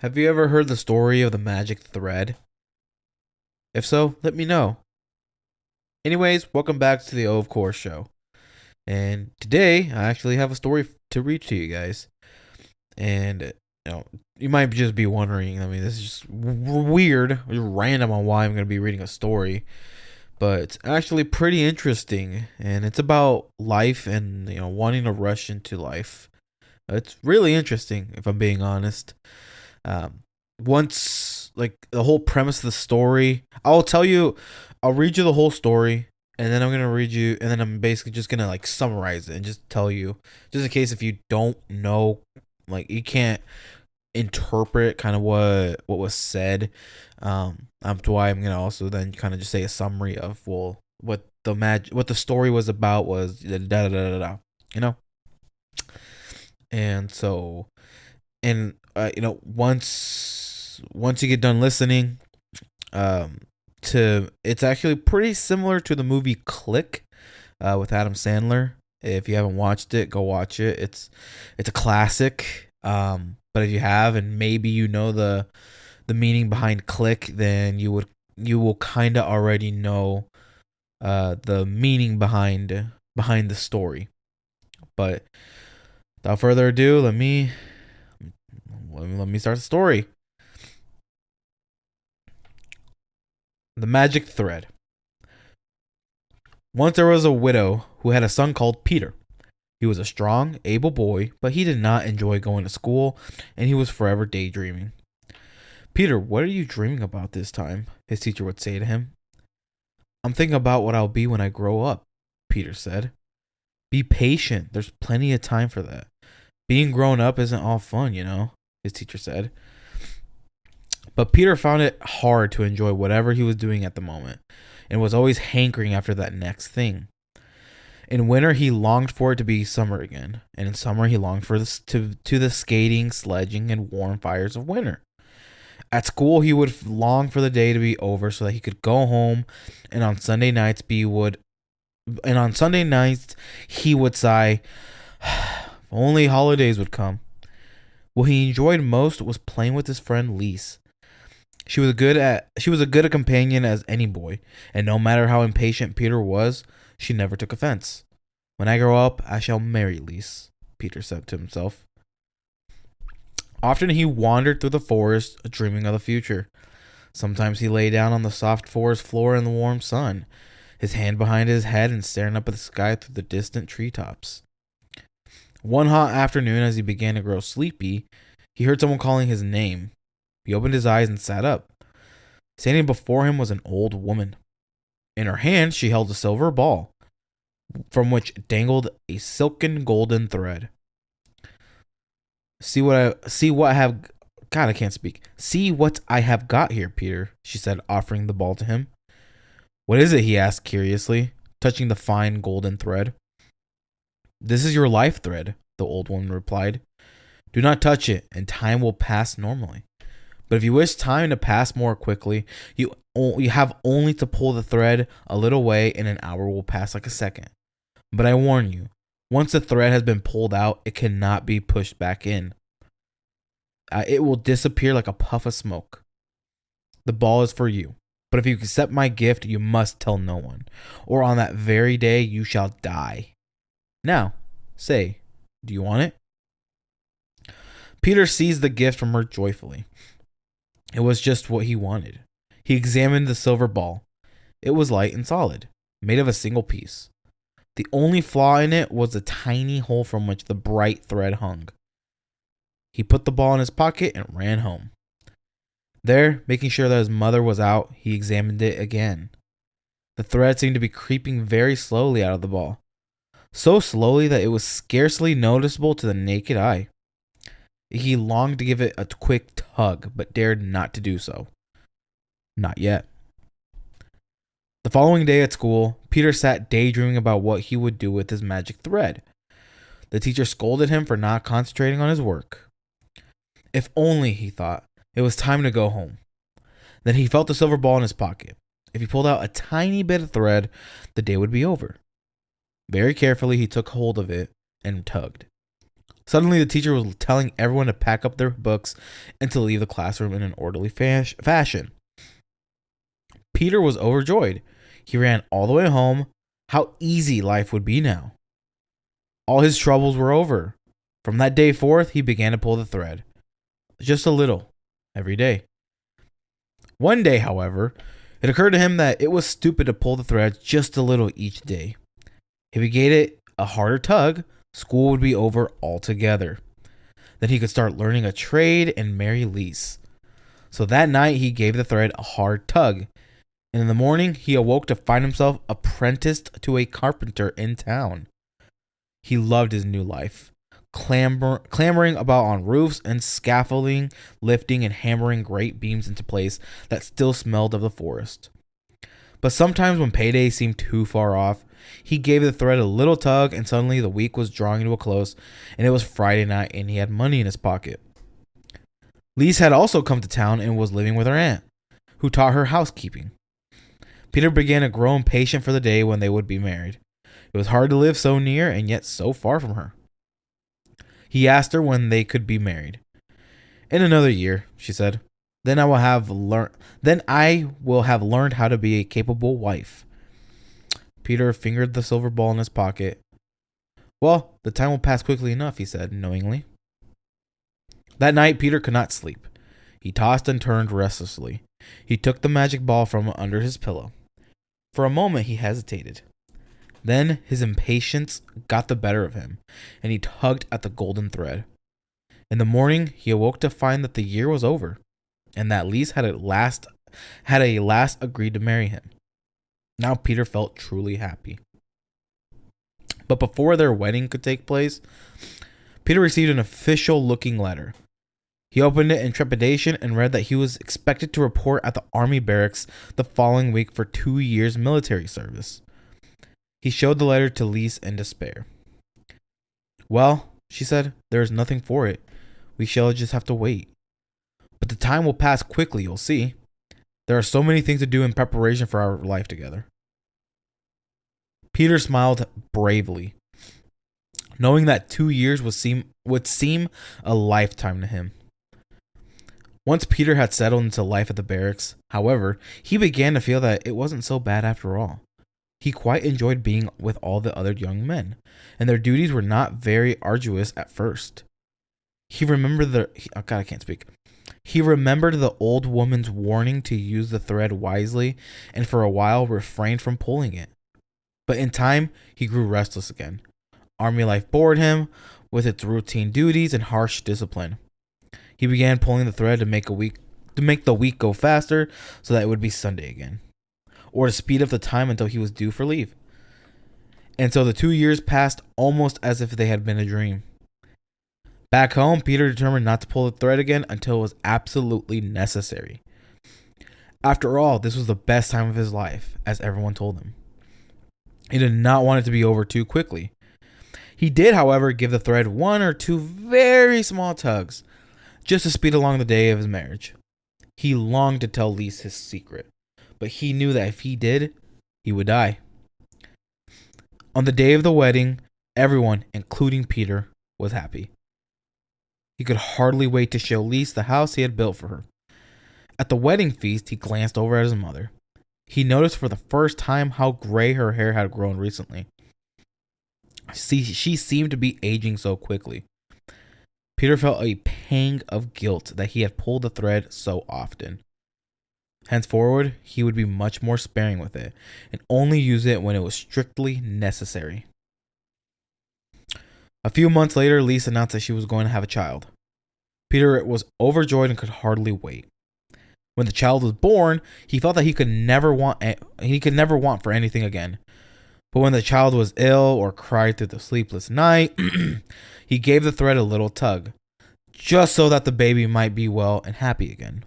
Have you ever heard the story of the magic thread? If so, let me know. Anyways, welcome back to the O of Course show. And today, I actually have a story to read to you guys. And you might just be wondering. I mean, this is just weird, random on why I'm going to be reading a story, but it's actually pretty interesting. And it's about life and wanting to rush into life. It's really interesting, if I'm being honest. Um, once like the whole premise of the story, I'll read you the whole story, and then I'm gonna read you, and then I'm basically just gonna like summarize it and just tell you, just in case if you don't know, like you can't interpret kind of what was said. To why I'm gonna also then kind of just say a summary of what the story was about was da da da da da, you know, and so and once you get done listening, um to it's actually pretty similar to the movie Click, with Adam Sandler. If you haven't watched it, go watch it. It's a classic. But if you have, and maybe you know the meaning behind Click, then you will kind of already know the meaning behind the story. But without further ado, let me start the story. The Magic Thread. Once there was a widow who had a son called Peter. He was a strong, able boy, but he did not enjoy going to school, and he was forever daydreaming. "Peter, what are you dreaming about this time?" his teacher would say to him. "I'm thinking about what I'll be when I grow up," Peter said. "Be patient, there's plenty of time for that. Being grown up isn't all fun, his teacher said. But Peter found it hard to enjoy whatever he was doing at the moment, and was always hankering after that next thing. In winter, he longed for it to be summer again, and in summer, he longed for to the skating, sledging, and warm fires of winter. At school, he would long for the day to be over so that he could go home, and on Sunday nights, he would sigh, "If only holidays would come." What he enjoyed most was playing with his friend Lise. She was a good companion as any boy, and no matter how impatient Peter was, she never took offense. "When I grow up, I shall marry Lise," Peter said to himself. Often he wandered through the forest, dreaming of the future. Sometimes he lay down on the soft forest floor in the warm sun, his hand behind his head and staring up at the sky through the distant treetops. One hot afternoon, as he began to grow sleepy, he heard someone calling his name. He opened his eyes and sat up. Standing before him was an old woman. In her hand, she held a silver ball, from which dangled a silken golden thread. See what I have. God, I can't speak. "See what I have got here, Peter," she said, offering the ball to him. "What is it?" he asked curiously, touching the fine golden thread. "This is your life thread," the old woman replied. "Do not touch it, and time will pass normally. But if you wish time to pass more quickly, you have only to pull the thread a little way, and an hour will pass like a second. But I warn you, once the thread has been pulled out, it cannot be pushed back in. It will disappear like a puff of smoke. The ball is for you. But if you accept my gift, you must tell no one, or on that very day you shall die. Now, say, do you want it?" Peter seized the gift from her joyfully. It was just what he wanted. He examined the silver ball. It was light and solid, made of a single piece. The only flaw in it was the tiny hole from which the bright thread hung. He put the ball in his pocket and ran home. There, making sure that his mother was out, he examined it again. The thread seemed to be creeping very slowly out of the ball, so slowly that it was scarcely noticeable to the naked eye. He longed to give it a quick tug, but dared not to do so. Not yet. The following day at school, Peter sat daydreaming about what he would do with his magic thread. The teacher scolded him for not concentrating on his work. If only, he thought, it was time to go home. Then he felt the silver ball in his pocket. If he pulled out a tiny bit of thread, the day would be over. Very carefully, he took hold of it and tugged. Suddenly, the teacher was telling everyone to pack up their books and to leave the classroom in an orderly fashion. Peter was overjoyed. He ran all the way home. How easy life would be now. All his troubles were over. From that day forth, he began to pull the thread. Just a little, every day. One day, however, it occurred to him that it was stupid to pull the thread just a little each day. If he gave it a harder tug, school would be over altogether. Then he could start learning a trade and marry Lise. So that night, he gave the thread a hard tug. And in the morning, he awoke to find himself apprenticed to a carpenter in town. He loved his new life, clambering about on roofs and scaffolding, lifting and hammering great beams into place that still smelled of the forest. But sometimes when payday seemed too far off, he gave the thread a little tug, and suddenly the week was drawing to a close, and it was Friday night, and he had money in his pocket. Lise had also come to town and was living with her aunt, who taught her housekeeping. Peter began to grow impatient for the day when they would be married. It was hard to live so near and yet so far from her. He asked her when they could be married. In another year, she said. Then I will have learned how to be a capable wife. Peter fingered the silver ball in his pocket. Well, the time will pass quickly enough, he said knowingly. That night, Peter could not sleep. He tossed and turned restlessly. He took the magic ball from under his pillow. For a moment, he hesitated. Then his impatience got the better of him, and he tugged at the golden thread. In the morning, he awoke to find that the year was over, and that Lise had at last agreed to marry him. Now Peter felt truly happy. But before their wedding could take place, Peter received an official-looking letter. He opened it in trepidation and read that he was expected to report at the army barracks the following week for 2 years military service. He showed the letter to Lise in despair. Well, she said, there is nothing for it. We shall just have to wait. But the time will pass quickly, you'll see. There are so many things to do in preparation for our life together. Peter smiled bravely, knowing that 2 years would seem a lifetime to him. Once Peter had settled into life at the barracks, however, he began to feel that it wasn't so bad after all. He quite enjoyed being with all the other young men, and their duties were not very arduous at first. He remembered He remembered the old woman's warning to use the thread wisely, and for a while refrained from pulling it. But in time, he grew restless again. Army life bored him with its routine duties and harsh discipline. He began pulling the thread to make the week go faster so that it would be Sunday again, or to speed up the time until he was due for leave. And so the 2 years passed almost as if they had been a dream. Back home, Peter determined not to pull the thread again until it was absolutely necessary. After all, this was the best time of his life, as everyone told him. He did not want it to be over too quickly. He did, however, give the thread 1 or 2 very small tugs, just to speed along the day of his marriage. He longed to tell Lise his secret, but he knew that if he did, he would die. On the day of the wedding, everyone, including Peter, was happy. He could hardly wait to show Lise the house he had built for her. At the wedding feast, he glanced over at his mother. He noticed for the first time how gray her hair had grown recently. She seemed to be aging so quickly. Peter felt a pang of guilt that he had pulled the thread so often. Henceforward, he would be much more sparing with it, and only use it when it was strictly necessary. A few months later, Lise announced that she was going to have a child. Peter was overjoyed and could hardly wait. When the child was born, he felt that he could never want for anything again. But when the child was ill or cried through the sleepless night, he gave the thread a little tug, just so that the baby might be well and happy again.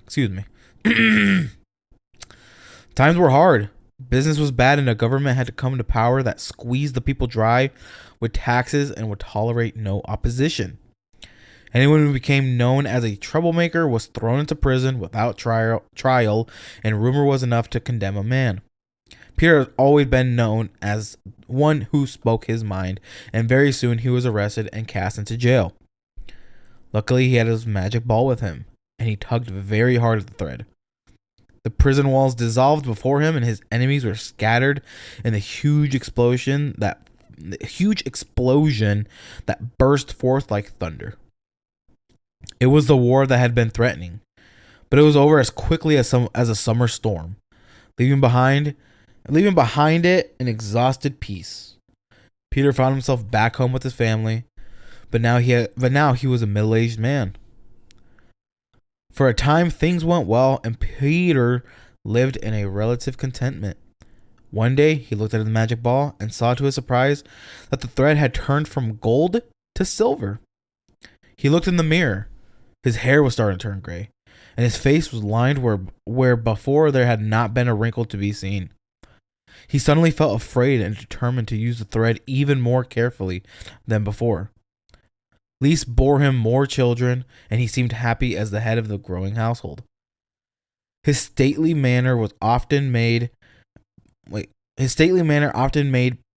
Excuse me. Times were hard. Business was bad, and a government had to come to power that squeezed the people dry with taxes and would tolerate no opposition. Anyone who became known as a troublemaker was thrown into prison without trial, and rumor was enough to condemn a man. Peter has always been known as one who spoke his mind, and very soon he was arrested and cast into jail. Luckily, he had his magic ball with him, and he tugged very hard at the thread. The prison walls dissolved before him, and his enemies were scattered in the huge explosion that burst forth like thunder. It was the war that had been threatening, but it was over as quickly as a summer storm, leaving behind it an exhausted peace. Peter found himself back home with his family, but now he was a middle-aged man. For a time, things went well, and Peter lived in a relative contentment. One day, he looked at the magic ball and saw to his surprise that the thread had turned from gold to silver. He looked in the mirror. His hair was starting to turn gray, and his face was lined where before there had not been a wrinkle to be seen. He suddenly felt afraid and determined to use the thread even more carefully than before. Lys bore him more children, and he seemed happy as the head of the growing household. His stately manner often made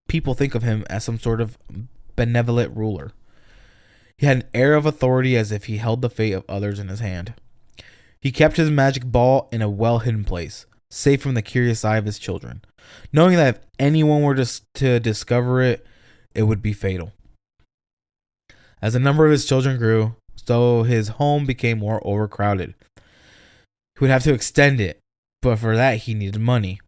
people think of him as some sort of benevolent ruler. He had an air of authority as if he held the fate of others in his hand. He kept his magic ball in a well-hidden place, safe from the curious eye of his children, knowing that if anyone were to discover it, it would be fatal. As the number of his children grew, so his home became more overcrowded. He would have to extend it, but for that he needed money.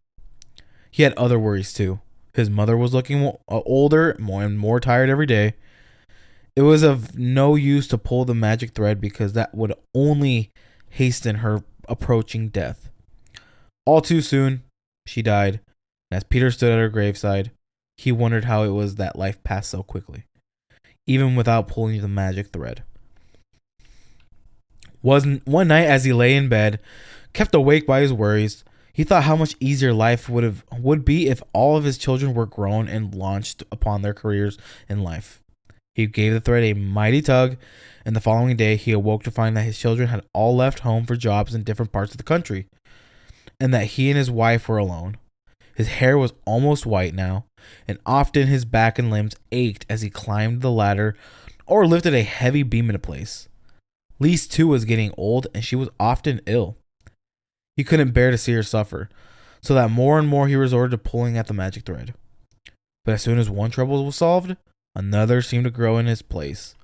He had other worries too. His mother was looking older and more tired every day. It was of no use to pull the magic thread because that would only hasten her approaching death. All too soon, she died, and as Peter stood at her graveside, he wondered how it was that life passed so quickly, even without pulling the magic thread. One night as he lay in bed, kept awake by his worries, he thought how much easier life would be if all of his children were grown and launched upon their careers in life. He gave the thread a mighty tug, and the following day he awoke to find that his children had all left home for jobs in different parts of the country, and that he and his wife were alone. His hair was almost white now, and often his back and limbs ached as he climbed the ladder or lifted a heavy beam into place. Lys too was getting old, and she was often ill. He couldn't bear to see her suffer, so that more and more he resorted to pulling at the magic thread. But as soon as one trouble was solved, another seemed to grow in his place.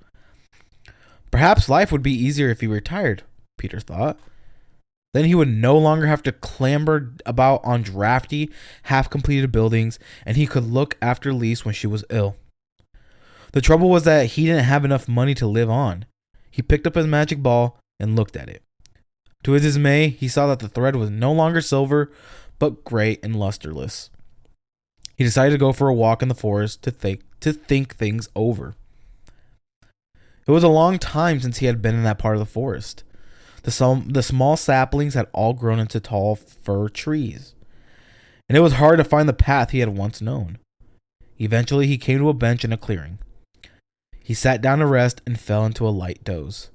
Perhaps life would be easier if he retired, Peter thought. Then he would no longer have to clamber about on drafty, half-completed buildings, and he could look after Lys when she was ill. The trouble was that he didn't have enough money to live on. He picked up his magic ball and looked at it. To his dismay, he saw that the thread was no longer silver, but gray and lusterless. He decided to go for a walk in the forest to think things over. It was a long time since he had been in that part of the forest. The small saplings had all grown into tall fir trees, and it was hard to find the path he had once known. Eventually, he came to a bench in a clearing. He sat down to rest and fell into a light doze.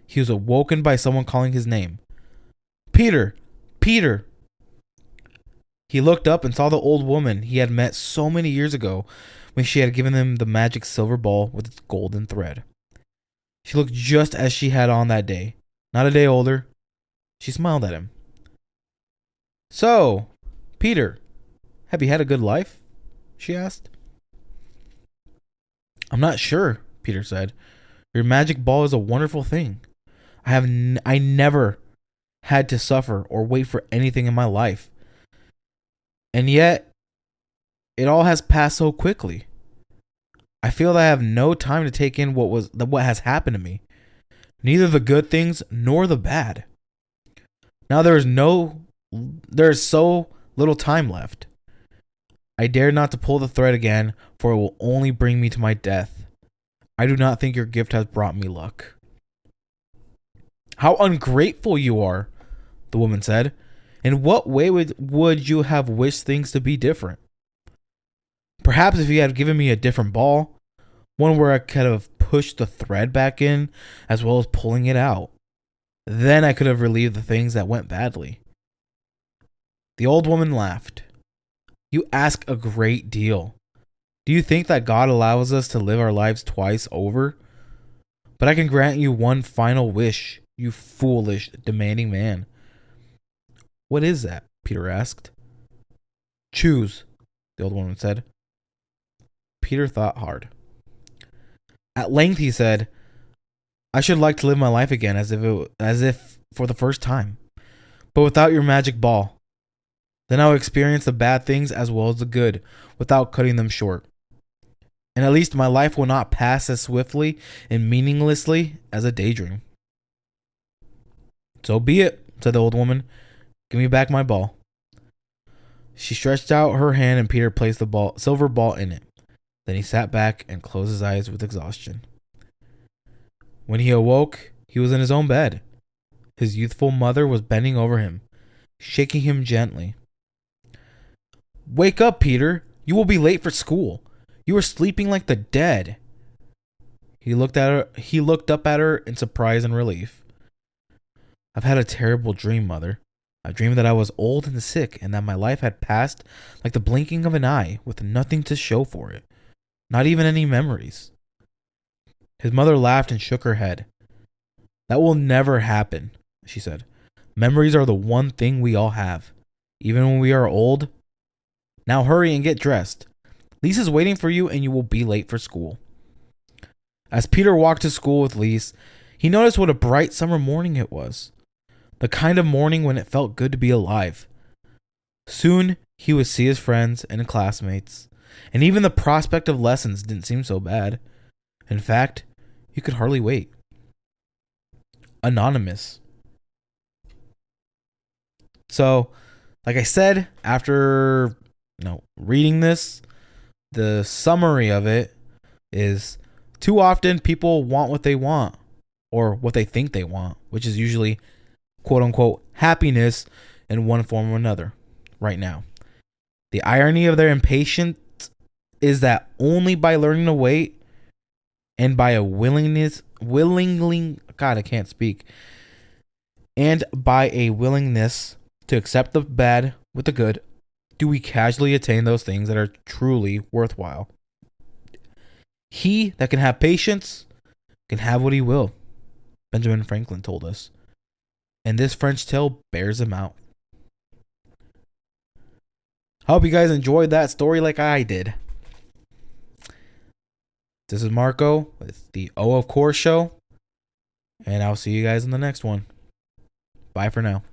He was awoken by someone calling his name. "Peter! Peter!" He looked up and saw the old woman he had met so many years ago when she had given him the magic silver ball with its golden thread. She looked just as she had on that day, not a day older. She smiled at him. "So, Peter, have you had a good life?" she asked. "I'm not sure," Peter said. "Your magic ball is a wonderful thing. I never had to suffer or wait for anything in my life. And yet, it all has passed so quickly. I feel that I have no time to take in what has happened to me, neither the good things nor the bad. Now there is so little time left. I dare not to pull the thread again, for it will only bring me to my death. I do not think your gift has brought me luck." "How ungrateful you are," the woman said. "In what way would you have wished things to be different? Perhaps if you had given me a different ball, one where I could have pushed the thread back in as well as pulling it out. Then I could have relieved the things that went badly." The old woman laughed. You ask a great deal. Do you think that God allows us to live our lives twice over? But I can grant you one final wish, you foolish, demanding man. What is that? Peter asked. Choose, the old woman said. Peter thought hard. At length he said, I should like to live my life again as if for the first time, but without your magic ball. Then I will experience the bad things as well as the good, without cutting them short. And at least my life will not pass as swiftly and meaninglessly as a daydream. So be it, said the old woman. Give me back my ball. She stretched out her hand and Peter placed the silver ball in it. Then he sat back and closed his eyes with exhaustion. When he awoke, he was in his own bed. His youthful mother was bending over him, shaking him gently. Wake up, Peter. You will be late for school. You are sleeping like the dead. He looked up at her in surprise and relief. I've had a terrible dream, Mother. I dreamed that I was old and sick and that my life had passed like the blinking of an eye with nothing to show for it. Not even any memories. His mother laughed and shook her head. That will never happen, she said. Memories are the one thing we all have, even when we are old. Now hurry and get dressed. Lise is waiting for you and you will be late for school. As Peter walked to school with Lise, he noticed what a bright summer morning it was. The kind of morning when it felt good to be alive. Soon he would see his friends and classmates, and even the prospect of lessons didn't seem so bad. In fact, he could hardly wait. Anonymous. So, like I said, after reading this, the summary of it is too often people want what they want or what they think they want, which is usually quote unquote happiness in one form or another right now. The irony of their impatience is that only by learning to wait and by a and by a willingness to accept the bad with the good, do we casually attain those things that are truly worthwhile. He that can have patience can have what he will, Benjamin Franklin told us. And this French tale bears him out. I hope you guys enjoyed that story like I did. This is Marco with the O of Course show. And I'll see you guys in the next one. Bye for now.